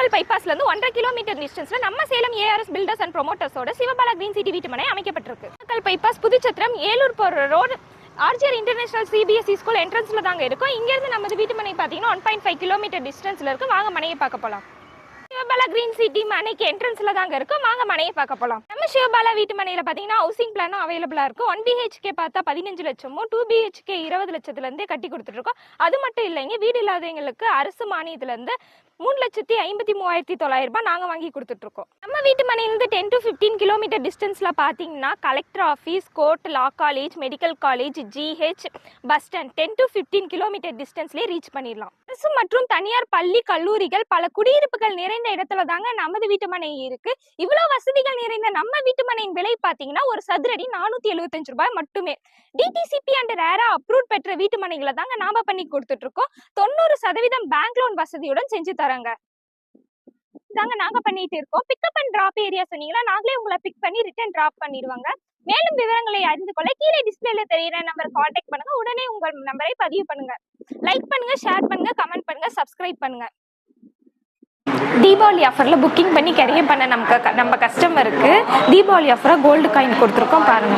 நாமக்கல் பைபாஸ்ல இருந்து 1.5 கிலோமீட்டர் டிஸ்டன்ஸ்ல நம்ம சேலம் ஏஆர்எஸ் பில்டர்ஸ் அண்ட் ப்ரொமோட்டர்ஸோட சிவபாலா கிரீன் சிட்டி வீட்டுமனை அமைக்கப்பட்டிருக்கு. நாமக்கல் பைபாஸ் புதுச்சத்திரம் ஏலூர் போற road RGR international CBSE school என்ட்ரன்ஸ்ல தாங்க இருக்கும். இங்க இருந்து நம்ம வீட்டுமனை பாத்தீங்கன்னா 1.5 கிலோமீட்டர் டிஸ்டன்ஸ்ல இருக்கு. வாங்க மனையை பார்க்க போலாம். சிவபாலா கிரீன் சிட்டி மனைக்கு என்ட்ரன்ஸ்ல தாங்க இருக்கும். வாங்க மனையை பார்க்க போலாம். நம்ம சிவபாலா வீட்டு மனையில பாத்தீங்கன்னா ஹவுசிங் பிளானும் அவைலபிளா இருக்கும். 1 BHK பார்த்தா 15 லட்சமும் 2 BHK 20 லட்சத்துல இருந்தே கட்டி கொடுத்துட்டு இருக்கோம். அது மட்டும் இல்லைங்க, வீடு இல்லாதவங்களுக்கு அரசு மானியத்துல இருந்து 3,53,900 ரூபாய் நாங்க வாங்கி கொடுத்துட்டு இருக்கோம். நம்ம வீட்டு மனையிலிருந்து 10 to 15 கிலோமீட்டர் டிஸ்டன்ஸ்ல பாத்தீங்கன்னா collector office, court, law college, medical college, GH, bus stand 10 to 15 kilometre டிஸ்டன்ஸ்லேயே ரீச் பண்ணிடலாம். அரசு மற்றும் தனியார் பள்ளி, கல்லூரிகள், பல குடியிருப்புகள் நிறைந்த இடத்துல தாங்க நமது வீட்டு மனை இருக்கு. இவ்வளவு வசதிகள் நிறைந்த நம்ம வீட்டு மனையின் விலை பாத்தீங்கன்னா ஒரு சதுரடி 475 ரூபாய் மட்டுமே. DTCP அண்ட் ரேரா அப்ரூவ் பெற்ற வீட்டு மனைகளை தாங்க நாம பண்ணி கொடுத்துட்டு இருக்கோம். 90% பேங்க் லோன் வசதியுடன் செஞ்சு தராங்க. தாங்க நாங்க பண்ணிட்டு இருக்கோம். பிக்கப் அண்ட் டிராப் ஏரியா சொன்னீங்கன்னா நாங்களே உங்களை பிக் பண்ணி ரிட்டர்ன் டிராப் பண்ணிடுவாங்க. மேலும் விவரங்களை அறிந்து கொள்ள கீழே டிஸ்பிளேல தெரியுற நம்பர் கான்டாக்ட் பண்ணுங்க. உடனே உங்கள் நம்பரை பதிவு பண்ணுங்க. லைக் பண்ணுங்க, ஷேர் பண்ணுங்க, கமெண்ட் பண்ணுங்க, சப்ஸ்கிரைப் பண்ணுங்க. தீபாவளி ஆஃபர்ல புக்கிங் பண்ணி கேரியர் பண்ண நம்ம கஸ்டமருக்கு தீபாவளி ஆஃபரா கோல்டு காயின் கொடுத்துருக்கோம் பாருங்க.